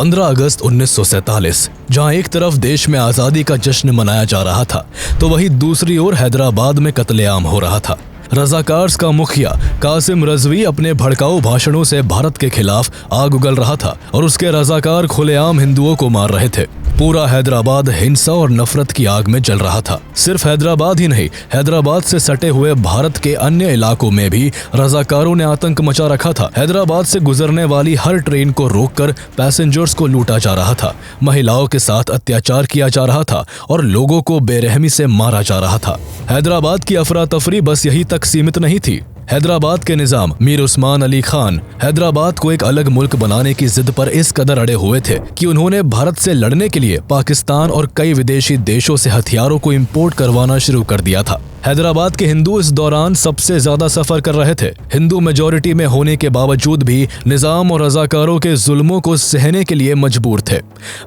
15 अगस्त 1947 जहां एक तरफ देश में आज़ादी का जश्न मनाया जा रहा था तो वहीं दूसरी ओर हैदराबाद में कत्लेआम हो रहा था। रज़ाकार्स का मुखिया कासिम रिजवी अपने भड़काऊ भाषणों से भारत के खिलाफ आग उगल रहा था और उसके रज़ाकार खुलेआम हिंदुओं को मार रहे थे। पूरा हैदराबाद हिंसा और नफरत की आग में जल रहा था। सिर्फ हैदराबाद ही नहीं, हैदराबाद से सटे हुए भारत के अन्य इलाकों में भी रज़ाकारों ने आतंक मचा रखा था। हैदराबाद से गुजरने वाली हर ट्रेन को रोककर पैसेंजर्स को लूटा जा रहा था, महिलाओं के साथ अत्याचार किया जा रहा था और लोगों को बेरहमी से मारा जा रहा था। हैदराबाद की अफरा तफरी बस यही तक सीमित नहीं थी। हैदराबाद के निजाम मीर उस्मान अली खान हैदराबाद को एक अलग मुल्क बनाने की जिद पर इस कदर अड़े हुए थे कि उन्होंने भारत से लड़ने के लिए पाकिस्तान और कई विदेशी देशों से हथियारों को इंपोर्ट करवाना शुरू कर दिया था। हैदराबाद के हिंदू इस दौरान सबसे ज्यादा सफर कर रहे थे। हिंदू मेजॉरिटी में होने के बावजूद भी निजाम और रज़ाकारों के जुल्मों को सहने के लिए मजबूर थे।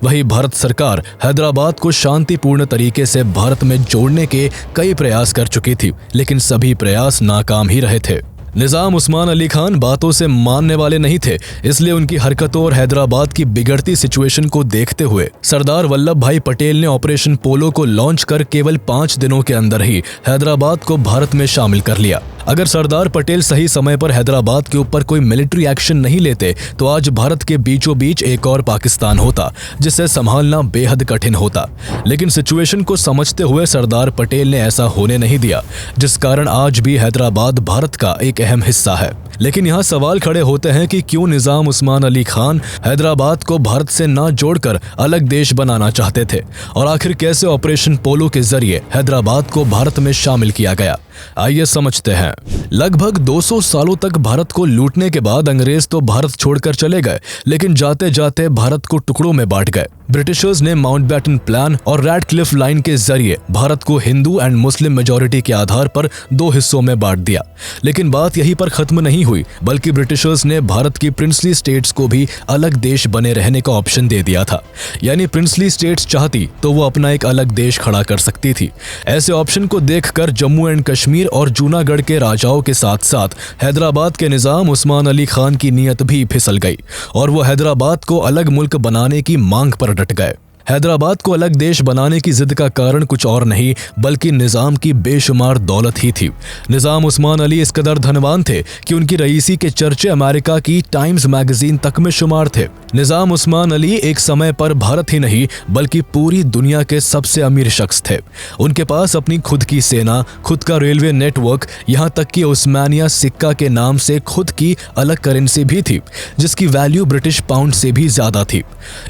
वहीं भारत सरकार हैदराबाद को शांतिपूर्ण तरीके से भारत में जोड़ने के कई प्रयास कर चुकी थी, लेकिन सभी प्रयास नाकाम ही रहे थे। निजाम उस्मान अली खान बातों से मानने वाले नहीं थे, इसलिए उनकी हरकतों और हैदराबाद की बिगड़ती सिचुएशन को देखते हुए सरदार वल्लभ भाई पटेल ने ऑपरेशन पोलो को लॉन्च कर केवल 5 दिनों के अंदर ही हैदराबाद को भारत में शामिल कर लिया। अगर सरदार पटेल सही समय पर हैदराबाद के ऊपर कोई मिलिट्री एक्शन नहीं लेते तो आज भारत के बीचों बीच एक और पाकिस्तान होता, जिसे संभालना बेहद कठिन होता। लेकिन सिचुएशन को समझते हुए सरदार पटेल ने ऐसा होने नहीं दिया, जिस कारण आज भी हैदराबाद भारत का एक अहम हिस्सा है। लेकिन यहाँ सवाल खड़े होते हैं कि क्यों निजाम उस्मान अली खान हैदराबाद को भारत से ना जोड़कर अलग देश बनाना चाहते थे, और आखिर कैसे ऑपरेशन पोलो के जरिए हैदराबाद को भारत में शामिल किया गया। आइए समझते हैं। लगभग 200 सालों तक भारत को लूटने के बाद अंग्रेज तो भारत छोड़कर चले गए, लेकिन जाते जाते भारत को टुकड़ों में बांट गए। ब्रिटिशर्स ने माउंटबेटन प्लान और रैडक्लिफ लाइन के जरिए भारत को हिंदू एंड मुस्लिम मेजॉरिटी के आधार पर 2 हिस्सों में बांट दिया। लेकिन बात यहीं पर खत्म नहीं हुई, बल्कि ब्रिटिशर्स ने भारत की प्रिंसली स्टेट्स को भी अलग देश बने रहने का ऑप्शन दे दिया था। यानी प्रिंसली स्टेट्स चाहती तो वो अपना एक अलग देश खड़ा कर सकती थी। ऐसे ऑप्शन को देखकर जम्मू एंड कश्मीर और जूनागढ़ के राजाओं के साथ साथ हैदराबाद के निजाम उस्मान अली खान की नीयत भी फिसल गई और वो हैदराबाद को अलग मुल्क बनाने की मांग पर डट गए। हैदराबाद को अलग देश बनाने की जिद का कारण कुछ और नहीं बल्कि निजाम की बेशुमार दौलत ही थी। निजाम उस्मान अली इस कदर धनवान थे कि उनकी रईसी के चर्चे अमेरिका की टाइम्स मैगजीन तक में शुमार थे। निजाम उस्मान अली एक समय पर भारत ही नहीं बल्कि पूरी दुनिया के सबसे अमीर शख्स थे। उनके पास अपनी खुद की सेना, खुद का रेलवे नेटवर्क, यहाँ तक कि उस्मानिया सिक्का के नाम से खुद की अलग करेंसी भी थी, जिसकी वैल्यू ब्रिटिश पाउंड से भी ज्यादा थी।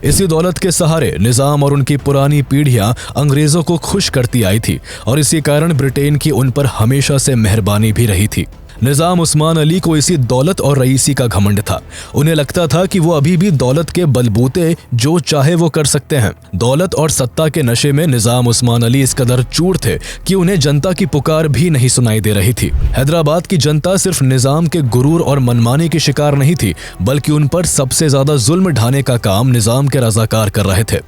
इसी दौलत के सहारे निजाम और उनकी पुरानी पीढ़ियां अंग्रेजों को खुश करती आई थी और इसी कारण ब्रिटेन की उन पर हमेशा से मेहरबानी भी रही थी। निजाम उस्मान अली को इसी दौलत और रईसी का घमंड था। उन्हें लगता था कि वो अभी भी दौलत के बलबूते जो चाहे वो कर सकते हैं। दौलत और सत्ता के नशे में निजाम उस्मान अली इस कदर चूर थे कि उन्हें जनता की पुकार भी नहीं सुनाई दे रही थी। हैदराबाद की जनता सिर्फ निजाम के गुरूर और मनमानी की शिकार नहीं थी, बल्कि उन पर सबसे ज्यादा जुल्म ढाने का काम निजाम के रजाकार कर रहे थे।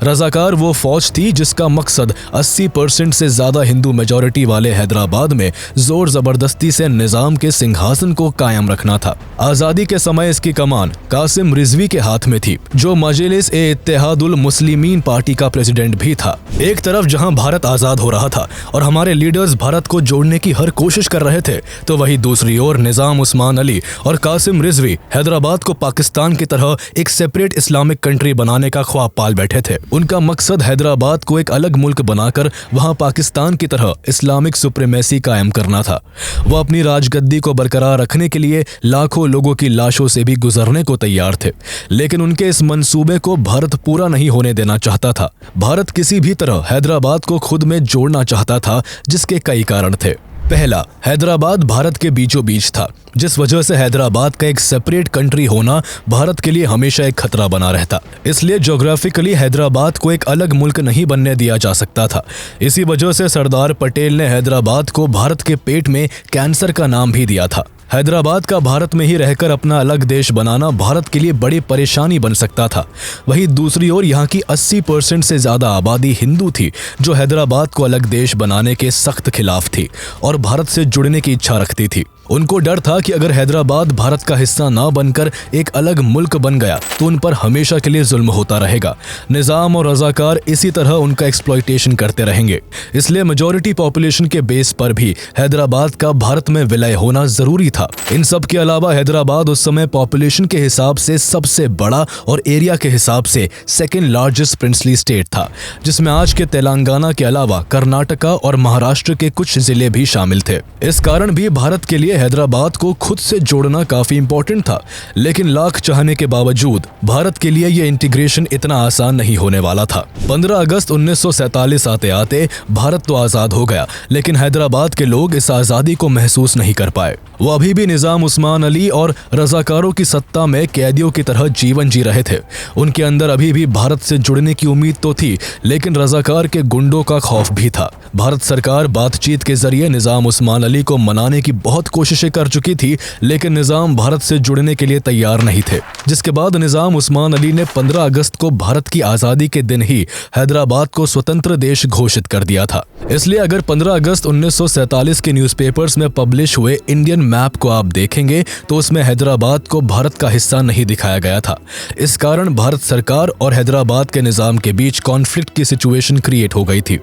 रजाकार वो फौज थी जिसका मकसद 80% से ज्यादा हिंदू मेजॉरिटी वाले हैदराबाद में जोर जबरदस्ती से निजाम के सिंहासन को कायम रखना था। आजादी के समय इसकी कमान कासिम रिजवी के हाथ में थी, जो मजलिस ए इत्तेहादुल मुस्लिमीन पार्टी का प्रेसिडेंट भी था। एक तरफ जहां भारत आजाद हो रहा था और हमारे लीडर्स भारत को जोड़ने की हर कोशिश कर रहे थे, तो वहीं दूसरी ओर निजाम उस्मान अली और कासिम रिजवी हैदराबाद को पाकिस्तान की तरह एक सेपरेट इस्लामिक कंट्री बनाने का ख्वाब पाल बैठे थे। उनका मकसद हैदराबाद को एक अलग मुल्क बनाकर वहां पाकिस्तान की तरह इस्लामिक सुप्रीमेसी कायम करना था। वो अपनी राजगद्दी को बरकरार रखने के लिए लाखों लोगों की लाशों से भी गुजरने को तैयार थे, लेकिन उनके इस मंसूबे को भारत पूरा नहीं होने देना चाहता था। भारत किसी भी तरह हैदराबाद को खुद में जोड़ना चाहता था, जिसके कई कारण थे। पहला, हैदराबाद भारत के बीचों बीच था, जिस वजह से हैदराबाद का एक सेपरेट कंट्री होना भारत के लिए हमेशा एक खतरा बना रहता। इसलिए ज्योग्राफिकली हैदराबाद को एक अलग मुल्क नहीं बनने दिया जा सकता था। इसी वजह से सरदार पटेल ने हैदराबाद को भारत के पेट में कैंसर का नाम भी दिया था। हैदराबाद का भारत में ही रहकर अपना अलग देश बनाना भारत के लिए बड़ी परेशानी बन सकता था। वहीं दूसरी ओर यहाँ की 80% से ज्यादा आबादी हिंदू थी, जो हैदराबाद को अलग देश बनाने के सख्त खिलाफ थी और भारत से जुड़ने की इच्छा रखती थी। उनको डर था कि अगर हैदराबाद भारत का हिस्सा ना बनकर एक अलग मुल्क बन गया तो उन पर हमेशा के लिए जुल्म होता रहेगा। निजाम और रजाकार इसी तरह उनका एक्सप्लॉयटेशन करते रहेंगे। इसलिए मेजॉरिटी पॉपुलेशन के बेस पर भी हैदराबाद का भारत में विलय होना जरूरी था। इन सब के अलावा हैदराबाद उस समय पॉपुलेशन के हिसाब से सबसे बड़ा और एरिया के हिसाब से सेकेंड लार्जेस्ट प्रिंसली स्टेट था, जिसमें आज के तेलंगाना के अलावा कर्नाटका और महाराष्ट्र के कुछ जिले भी शामिल थे। इस कारण भी भारत के लिए हैदराबाद को खुद से जोड़ना काफी इंपॉर्टेंट था। लेकिन लाख चाहने के बावजूद भारत के लिए यह इंटीग्रेशन इतना आसान नहीं होने वाला था। 15 अगस्त 1947 आते आते भारत तो आजाद हो गया, लेकिन हैदराबाद के लोग इस आजादी को महसूस नहीं कर पाए। वो अभी भी निजाम उस्मान अली और रजाकारों की सत्ता में कैदियों की तरह जीवन जी रहे थे। उनके अंदर अभी भी भारत से जुड़ने की उम्मीद तो थी, लेकिन रजाकार के गुंडों का खौफ भी था। भारत सरकार बातचीत के जरिए निजाम उस्मान अली को मनाने की बहुत कोशिशें कर चुकी थी, लेकिन निजाम भारत से जुड़ने के लिए तैयार नहीं थे। जिसके बाद निजाम उस्मान अली ने 15 अगस्त को भारत की आजादी के दिन ही हैदराबाद को स्वतंत्र देश घोषित कर दिया था। इसलिए अगर 15 अगस्त 1947 के न्यूज़पेपर्स में पब्लिश हुए इंडियन मैप को आप देखेंगे तो उसमें हैदराबाद को भारत का हिस्सा नहीं दिखाया गया था। इस कारण भारत सरकार और हैदराबाद के निजाम के बीच कॉन्फ्लिक्ट की सिचुएशन क्रिएट हो गई थी।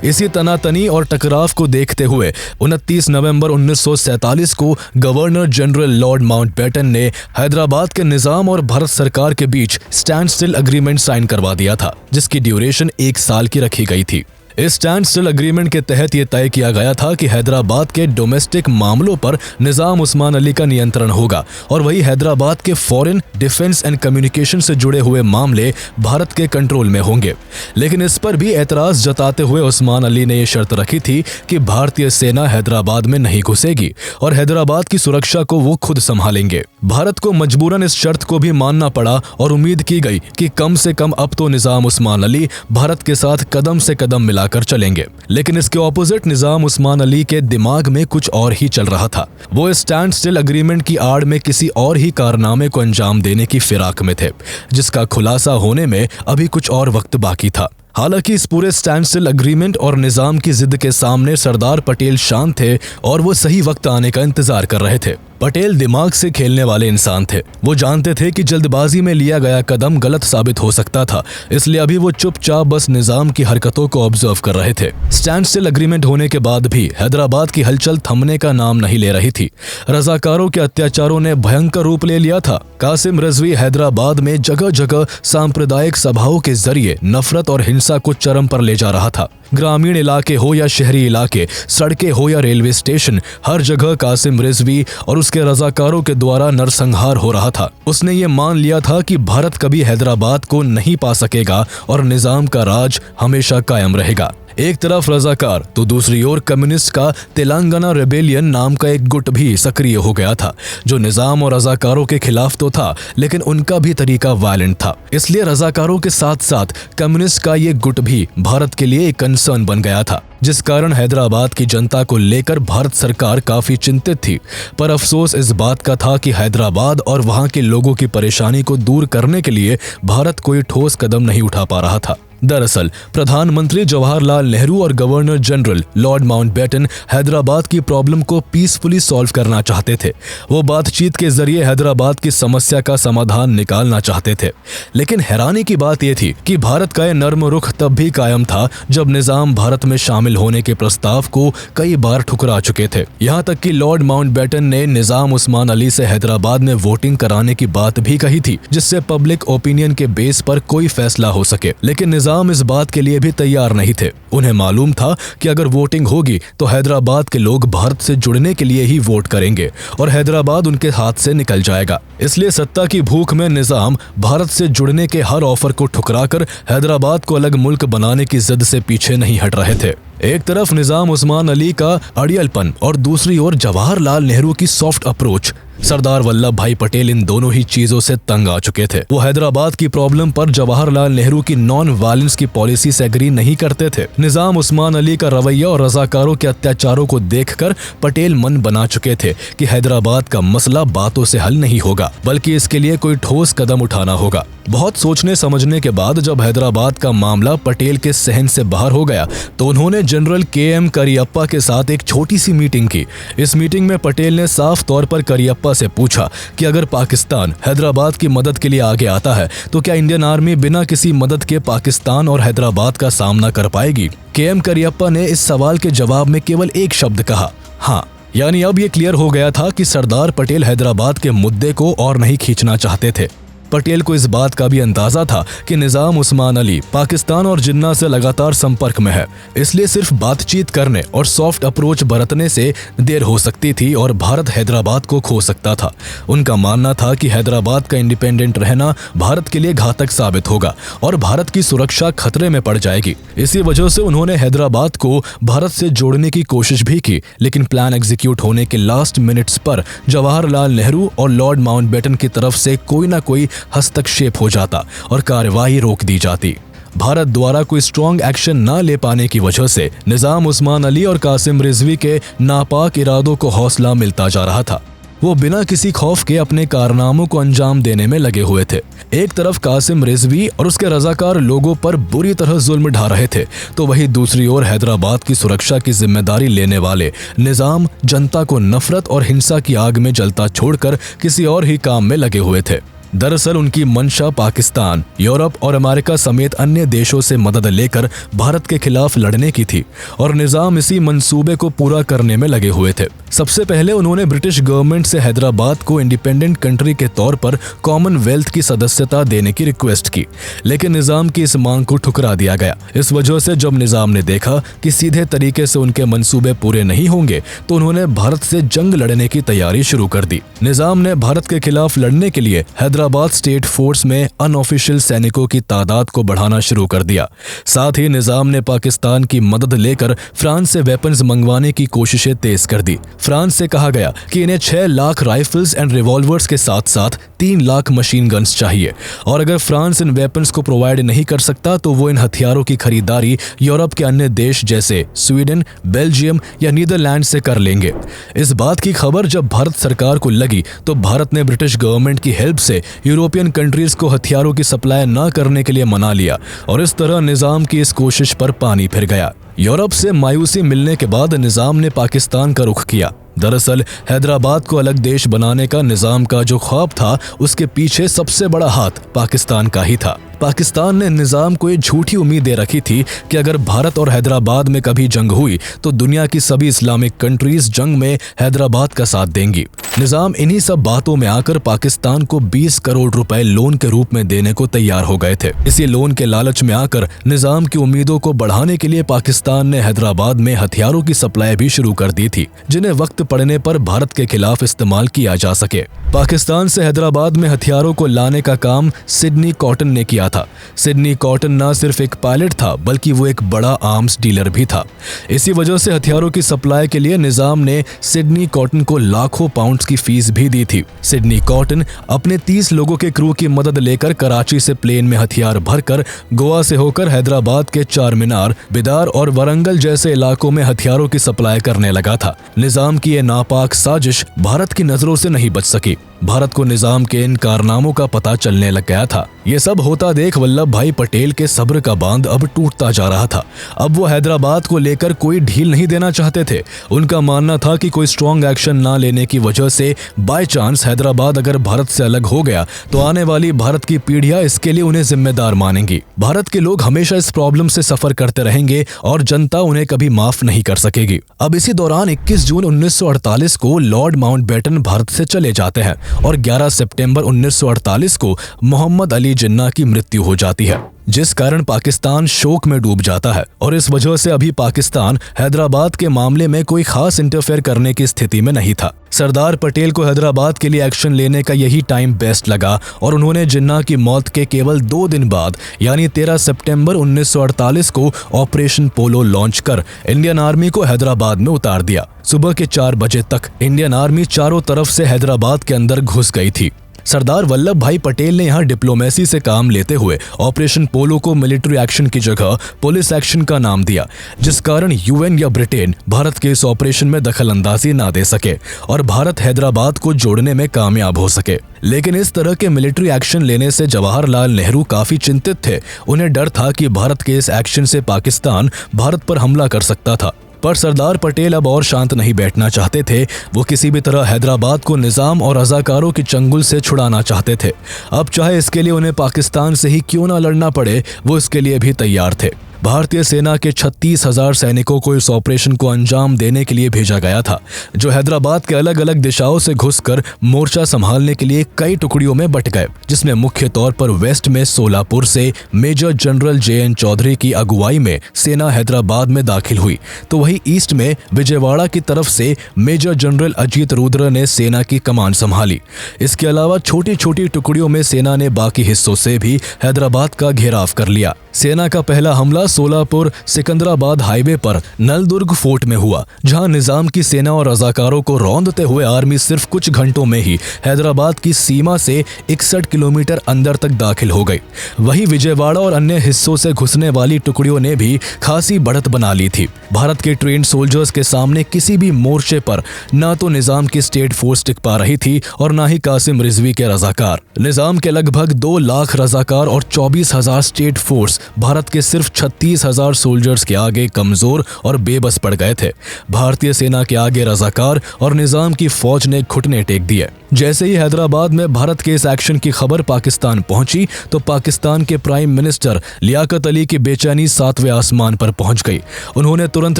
इसी तनातनी और टकराव को देखते हुए 29 नवंबर 1947 को गवर्नर जनरल लॉर्ड माउंटबेटन ने हैदराबाद के निजाम और भारत सरकार के बीच स्टैंड स्टिल एग्रीमेंट साइन करवा दिया था, जिसकी ड्यूरेशन 1 साल की रखी गई थी। इस स्टैंड स्टिल एग्रीमेंट के तहत यह तय किया गया था कि हैदराबाद के डोमेस्टिक मामलों पर निजाम उस्मान अली का नियंत्रण होगा और वही हैदराबाद के फॉरेन, डिफेंस एंड कम्युनिकेशन से जुड़े हुए मामले भारत के कंट्रोल में होंगे। लेकिन इस पर भी एतराज जताते हुए उस्मान अली ने यह शर्त रखी थी कि भारतीय सेना हैदराबाद में नहीं घुसेगी और हैदराबाद की सुरक्षा को वो खुद संभालेंगे। भारत को मजबूरन इस शर्त को भी मानना पड़ा और उम्मीद की गई कि कम से कम अब तो निजाम उस्मान अली भारत के साथ कदम से कदम मिला कर चलेंगे। लेकिन इसके ऑपोजिट निजाम उस्मान अली के दिमाग में कुछ और ही चल रहा था। वो स्टैंड स्टिल एग्रीमेंट की आड़ में किसी और ही कारनामे को अंजाम देने की फिराक में थे, जिसका खुलासा होने में अभी कुछ और वक्त बाकी था। हालांकि इस पूरे स्टैंड स्टिल एग्रीमेंट और निजाम की जिद के सामने सरदार पटेल शांत थे और वो सही वक्त आने का इंतजार कर रहे थे। पटेल दिमाग से खेलने वाले इंसान थे। वो जानते थे कि जल्दबाजी में लिया गया कदम गलत साबित हो सकता था, इसलिए अभी वो चुपचाप बस निजाम की हरकतों को ऑब्जर्व कर रहे थे। स्टैंड स्टिल एग्रीमेंट होने के बाद भी हैदराबाद की हलचल थमने का नाम नहीं ले रही थी। रजाकारों के अत्याचारों ने भयंकर रूप ले लिया था। कासिम रजवी हैदराबाद में जगह जगह सांप्रदायिक सभाओं के जरिए नफरत और हिंसा को चरम पर ले जा रहा था। ग्रामीण इलाके हो या शहरी इलाके, सड़कें हो या रेलवे स्टेशन, हर जगह कासिम रिजवी और उसके रजाकारों के द्वारा नरसंहार हो रहा था। उसने ये मान लिया था कि भारत कभी हैदराबाद को नहीं पा सकेगा और निजाम का राज हमेशा कायम रहेगा। एक तरफ रजाकार तो दूसरी ओर कम्युनिस्ट का तेलंगाना रेबेलियन नाम का एक गुट भी सक्रिय हो गया था, जो निजाम और रजाकारों के खिलाफ तो था, लेकिन उनका भी तरीका वायलेंट था। इसलिए रजाकारों के साथ साथ कम्युनिस्ट का ये गुट भी भारत के लिए एक कंसर्न बन गया था, जिस कारण हैदराबाद की जनता को लेकर भारत सरकार काफी चिंतित थी। पर अफसोस इस बात का था कि हैदराबाद और वहां के लोगों की परेशानी को दूर करने के लिए भारत कोई ठोस कदम नहीं उठा पा रहा था। दरअसल प्रधानमंत्री जवाहरलाल नेहरू और governor general Lord Mountbatten Hyderabad की प्रॉब्लम को पीसफुली सॉल्व करना चाहते थे। वो बातचीत के जरिए हैदराबाद की समस्या का समाधान निकालना चाहते थे। लेकिन हैरानी की बात यह थी कि भारत का यह नर्म रुख तब भी कायम था जब निजाम भारत में शामिल होने के प्रस्ताव को कई बार ठुकरा चुके थे। यहाँ तक कि लॉर्ड माउंटबेटन ने निजाम उस्मान अली से हैदराबाद में वोटिंग कराने की बात भी कही थी, जिससे पब्लिक ओपिनियन के बेस पर कोई फैसला हो सके। लेकिन निजाम इस बात के लिए भी तैयार नहीं थे। उन्हें मालूम था कि अगर वोटिंग होगी तो हैदराबाद के लोग भारत से जुड़ने के लिए ही वोट करेंगे और हैदराबाद उनके हाथ से निकल जाएगा। इसलिए सत्ता की भूख में निजाम भारत से जुड़ने के हर ऑफर को ठुकराकर हैदराबाद को अलग मुल्क बनाने की जिद से पीछे नहीं हट रहे थे। एक तरफ निजाम उस्मान अली का अड़ियलपन और दूसरी ओर जवाहरलाल नेहरू की सॉफ्ट अप्रोच। सरदार वल्लभ भाई पटेल इन दोनों ही चीजों से तंग आ चुके थे। वो हैदराबाद की प्रॉब्लम पर जवाहरलाल नेहरू की नॉन वायलेंस की पॉलिसी से एग्री नहीं करते थे। निजाम उस्मान अली का रवैया और रजाकारों के अत्याचारों को देखकर पटेल मन बना चुके थे कि हैदराबाद का मसला बातों से हल नहीं होगा, बल्कि इसके लिए कोई ठोस कदम उठाना होगा। बहुत सोचने समझने के बाद जब हैदराबाद का मामला पटेल के सहन से बाहर हो गया तो उन्होंने जनरल KM करियप्पा के साथ एक छोटी सी मीटिंग की। इस मीटिंग में पटेल ने साफ तौर पर करियप्पा से पूछा कि अगर पाकिस्तान हैदराबाद की मदद के लिए आगे आता है तो क्या इंडियन आर्मी बिना किसी मदद के पाकिस्तान और हैदराबाद का सामना कर पाएगी। KM करियप्पा ने इस सवाल के जवाब में केवल एक शब्द कहा, हाँ। यानी अब ये क्लियर हो गया था कि सरदार पटेल हैदराबाद के मुद्दे को और नहीं खींचना चाहते थे। पटेल को इस बात का भी अंदाजा था कि निजाम उस्मान अली पाकिस्तान और जिन्ना से लगातार संपर्क में है, इसलिए सिर्फ बातचीत करने और सॉफ्ट अप्रोच बरतने से देर हो सकती थी और भारत हैदराबाद को खो सकता था। उनका मानना था कि हैदराबाद का इंडिपेंडेंट रहना भारत के लिए घातक साबित होगा और भारत की सुरक्षा खतरे में पड़ जाएगी। इसी वजह से उन्होंने हैदराबाद को भारत से जोड़ने की कोशिश भी की, लेकिन प्लान एग्जीक्यूट होने के लास्ट मिनट्स पर जवाहरलाल नेहरू और लॉर्ड माउंटबेटन की तरफ से कोई ना कोई हस्तक्षेप हो जाता और कार्यवाही रोक दी जाती। भारत द्वारा कोई स्ट्रॉन्ग एक्शन न ले पाने की वजह से निजाम उस्मान अली और कासिम रिजवी के नापाक इरादों को हौसला मिलता जा रहा था। वो बिना किसी खौफ के अपने कारनामों को अंजाम देने में लगे हुए थे। एक तरफ कासिम रिजवी और उसके रजाकार लोगों पर बुरी तरह जुल्म ढा रहे थे, तो वहीं दूसरी ओर हैदराबाद की सुरक्षा की जिम्मेदारी लेने वाले निजाम जनता को नफरत और हिंसा की आग में जलता छोड़कर किसी और ही काम में लगे हुए थे। दरअसल उनकी मंशा पाकिस्तान, यूरोप और अमेरिका समेत अन्य देशों से मदद लेकर भारत के खिलाफ लड़ने की थी और निजाम इसी मंसूबे को पूरा करने में लगे हुए थे। सबसे पहले उन्होंने ब्रिटिश गवर्नमेंट से हैदराबाद को इंडिपेंडेंट कंट्री के तौर पर कॉमनवेल्थ की सदस्यता देने की रिक्वेस्ट की, लेकिन निजाम की इस मांग को ठुकरा दिया गया। इस वजह से जब निजाम ने देखा कि सीधे तरीके से उनके मंसूबे पूरे नहीं होंगे तो उन्होंने भारत से जंग लड़ने की तैयारी शुरू कर दी। निजाम ने भारत के खिलाफ लड़ने के लिए हैदराबाद स्टेट फोर्स में अनऑफिशियल सैनिकों की तादाद को बढ़ाना शुरू कर दिया। साथ ही निजाम ने पाकिस्तान की मदद लेकर फ्रांस से वेपन्स मंगवाने की कोशिशें तेज कर दी। फ्रांस से कहा गया कि इन्हें 6 लाख राइफल्स एंड रिवॉल्वर्स के साथ साथ 3 लाख मशीन गन्स चाहिए और अगर फ्रांस इन वेपन्स को प्रोवाइड नहीं कर सकता तो वो इन हथियारों की खरीदारी यूरोप के अन्य देश जैसे स्वीडन, बेल्जियम या नीदरलैंड से कर लेंगे। इस बात की खबर जब भारत सरकार को लगी तो भारत ने ब्रिटिश गवर्नमेंट की हेल्प से यूरोपियन कंट्रीज को हथियारों की सप्लाई न करने के लिए मना लिया और इस तरह निजाम की इस कोशिश पर पानी फिर गया। यूरोप से मायूसी मिलने के बाद निजाम ने पाकिस्तान का रुख किया। दरअसल हैदराबाद को अलग देश बनाने का निजाम का जो ख्वाब था उसके पीछे सबसे बड़ा हाथ पाकिस्तान का ही था। पाकिस्तान ने निजाम को ये झूठी उम्मीद दे रखी थी कि अगर भारत और हैदराबाद में कभी जंग हुई तो दुनिया की सभी इस्लामिक कंट्रीज जंग में हैदराबाद का साथ देंगी। निजाम इन्हीं सब बातों में आकर पाकिस्तान को 20 करोड़ रुपए लोन के रूप में देने को तैयार हो गए थे। इसी लोन के लालच में आकर निजाम की उम्मीदों को बढ़ाने के लिए पाकिस्तान ने हैदराबाद में हथियारों की सप्लाई भी शुरू कर दी थी, जिन्हें वक्त पड़ने पर भारत के खिलाफ इस्तेमाल किया जा सके। पाकिस्तान से हैदराबाद में हथियारों को लाने का काम सिडनी कॉटन ने किया था। सिडनी कॉटन न सिर्फ एक पायलट था बल्कि वो एक बड़ा आर्म्स डीलर भी था। इसी वजह से हथियारों की सप्लाई के लिए निजाम ने सिडनी कॉटन को लाखों पाउंड्स की फीस भी दी थी। सिडनी कॉटन अपने 30 लोगों के क्रू की मदद लेकर कराची से प्लेन में हथियार भरकर गोवा से होकर हैदराबाद के चार मीनार, बिदार और वरंगल जैसे इलाकों में हथियारों की सप्लाई करने लगा था। निजाम की ये नापाक साजिश भारत की नजरों से नहीं बच सकी। भारत को निजाम के इन कारनामों का पता चलने लग गया था। ये सब होता देख वल्लभ भाई पटेल के सब्र का बांध अब टूटता जा रहा था। अब वो हैदराबाद को लेकर कोई ढील नहीं देना चाहते थे। उनका मानना था कि कोई स्ट्रॉन्ग एक्शन ना लेने की वजह से बाय चांस हैदराबाद अगर भारत से अलग हो गया तो आने वाली भारत की पीढ़ियां इसके लिए उन्हें जिम्मेदार मानेंगी। भारत के लोग हमेशा इस प्रॉब्लम से सफर करते रहेंगे और जनता उन्हें कभी माफ नहीं कर सकेगी। अब इसी दौरान 21 जून 1948 को लॉर्ड माउंटबेटन भारत से चले जाते हैं और 11 सितंबर 1948 को मोहम्मद अली जिन्ना की मृत्यु हो जाती है, जिस कारण पाकिस्तान शोक में डूब जाता है और इस वजह से अभी पाकिस्तान हैदराबाद के मामले में कोई खास इंटरफेयर करने की स्थिति में नहीं था। सरदार पटेल को हैदराबाद के लिए एक्शन लेने का यही टाइम बेस्ट लगा और उन्होंने जिन्ना की मौत के केवल 2 दिन बाद यानी 13 सितंबर 1948 को ऑपरेशन पोलो लॉन्च कर इंडियन आर्मी को हैदराबाद में उतार दिया। सुबह के 4 बजे तक इंडियन आर्मी चारों तरफ से हैदराबाद के अंदर घुस गई थी। सरदार वल्लभ भाई पटेल ने यहाँ डिप्लोमेसी से काम लेते हुए ऑपरेशन पोलो को मिलिट्री एक्शन की जगह पुलिस एक्शन का नाम दिया, जिस कारण यूएन या ब्रिटेन भारत के इस ऑपरेशन में दखल अंदाजी ना दे सके और भारत हैदराबाद को जोड़ने में कामयाब हो सके। लेकिन इस तरह के मिलिट्री एक्शन लेने से जवाहरलाल नेहरू काफी चिंतित थे। उन्हें डर था कि भारत के इस एक्शन से पाकिस्तान भारत पर हमला कर सकता था। पर सरदार पटेल अब और शांत नहीं बैठना चाहते थे। वो किसी भी तरह हैदराबाद को निजाम और रजाकारों की चंगुल से छुड़ाना चाहते थे। अब चाहे इसके लिए उन्हें पाकिस्तान से ही क्यों ना लड़ना पड़े, वो इसके लिए भी तैयार थे। भारतीय सेना के 36,000 सैनिकों को इस ऑपरेशन को अंजाम देने के लिए भेजा गया था, जो हैदराबाद के अलग अलग दिशाओं से घुसकर मोर्चा संभालने के लिए कई टुकड़ियों में बट गए, जिसमें मुख्य तौर पर वेस्ट में सोलापुर से मेजर जनरल JN चौधरी की अगुवाई में सेना हैदराबाद में दाखिल हुई, तो वही ईस्ट में विजयवाड़ा की तरफ से मेजर जनरल अजीत रुद्र ने सेना की कमान संभाली। इसके अलावा छोटी छोटी टुकड़ियों में सेना ने बाकी हिस्सों से भी हैदराबाद का घेराव कर लिया। सेना का पहला हमला सोलापुर सिकंदराबाद हाईवे पर नलदुर्ग फोर्ट में हुआ, जहां निजाम की सेना और रजाकारों को रौंदते हुए आर्मी सिर्फ कुछ घंटों में ही हैदराबाद की सीमा से 61 किलोमीटर अंदर तक दाखिल हो गई। वहीं विजयवाड़ा और अन्य हिस्सों से घुसने वाली टुकड़ियों ने भी खासी बढ़त बना ली थी। भारत के ट्रेंड सोल्जर्स के सामने किसी भी मोर्चे पर न तो निजाम की स्टेट फोर्स टिक पा रही थी और न ही कासिम रिजवी के रजाकार। निजाम के लगभग 2 लाख रजाकार और 24,000 स्टेट फोर्स भारत के सिर्फ 36,000 सोल्जर्स के आगे कमजोर और बेबस पड़ गए थे। भारतीय सेना के आगे रजाकार और निजाम की फौज ने घुटने टेक दिए। जैसे ही हैदराबाद में भारत के इस एक्शन की खबर पाकिस्तान पहुंची, तो पाकिस्तान के प्राइम मिनिस्टर लियाकत अली की बेचैनी 7वें आसमान पर पहुंच गई। उन्होंने तुरंत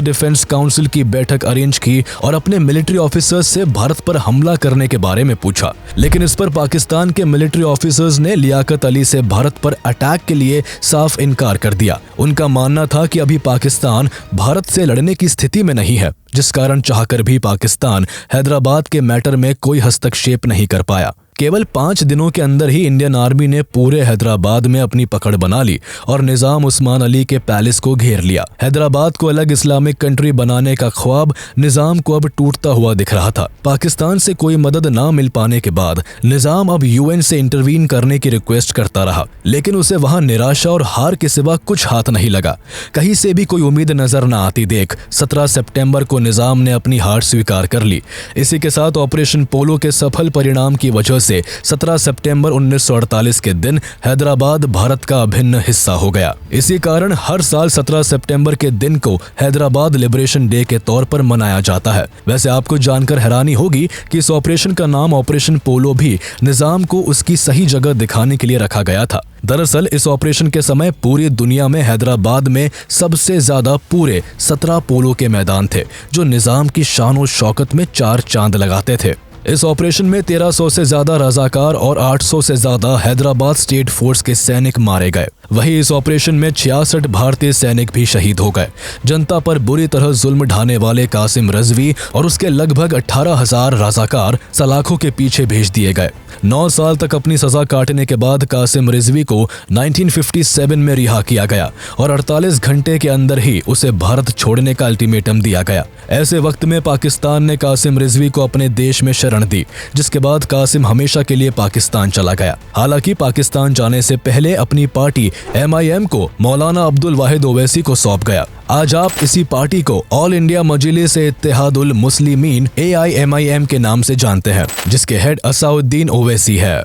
डिफेंस काउंसिल की बैठक अरेंज की और अपने मिलिट्री ऑफिसर्स से भारत पर हमला करने के बारे में पूछा। लेकिन इस पर पाकिस्तान के मिलिट्री ऑफिसर्स ने लियाकत अली से भारत पर अटैक के लिए साफ इनकार कर दिया। उनका मानना था कि अभी पाकिस्तान भारत से लड़ने की स्थिति में नहीं है, जिस कारण चाहकर भी पाकिस्तान हैदराबाद के मैटर में कोई हस्तक्षेप नहीं कर पाया। केवल 5 दिनों के अंदर ही इंडियन आर्मी ने पूरे हैदराबाद में अपनी पकड़ बना ली और निजाम उस्मान अली के पैलेस को घेर लिया। हैदराबाद को अलग इस्लामिक कंट्री बनाने का ख्वाब निजाम को अब टूटता हुआ दिख रहा था। पाकिस्तान से कोई मदद ना मिल पाने के बाद निजाम अब UN से इंटरवीन करने की रिक्वेस्ट करता रहा, लेकिन उसे वहां निराशा और हार के सिवा कुछ हाथ नहीं लगा। कहीं से भी कोई उम्मीद नजर न आती देख 17 सितंबर को निजाम ने अपनी हार स्वीकार कर ली। इसी के साथ ऑपरेशन पोलो के सफल परिणाम की वजह से 17 सितंबर 1948 के दिन हैदराबाद भारत का अभिन्न हिस्सा हो गया। इसी कारण हर साल 17 सितंबर के दिन को हैदराबाद लिबरेशन डे के तौर पर मनाया जाता है। वैसे आपको जानकर हैरानी होगी कि इस ऑपरेशन का नाम ऑपरेशन पोलो भी निजाम को उसकी सही जगह दिखाने के लिए रखा गया था। दरअसल इस ऑपरेशन के समय पूरी दुनिया में हैदराबाद में सबसे ज्यादा पूरे 17 पोलो के मैदान थे, जो निजाम की शान और शौकत में 4 चांद लगाते थे। इस ऑपरेशन में 1300 से ज्यादा रजाकार और 800 से ज्यादा हैदराबाद स्टेट फोर्स के सैनिक मारे गए। वहीं इस ऑपरेशन में 66 भारतीय सैनिक भी शहीद हो गए। जनता पर बुरी तरह जुल्म ढाने वाले कासिम रिजवी और उसके लगभग 18,000 रजाकार सलाखों के पीछे भेज दिए गए। 9 साल तक अपनी सजा काटने के बाद कासिम रिजवी को 1957 में रिहा किया गया और 48 घंटे के अंदर ही उसे भारत छोड़ने का अल्टीमेटम दिया गया। ऐसे वक्त में पाकिस्तान ने कासिम रिजवी को अपने देश में शरण दी, जिसके बाद कासिम हमेशा के लिए पाकिस्तान चला गया। हालांकि पाकिस्तान जाने से पहले अपनी पार्टी MIM को मौलाना अब्दुल वाहिद ओवैसी को सौंप गया। आज आप इसी पार्टी को ऑल इंडिया मजलिस-ए-इत्तेहादुल मुस्लिमीन AIMIM के नाम से जानते हैं, जिसके हेड असाउद्दीन ओवैसी है।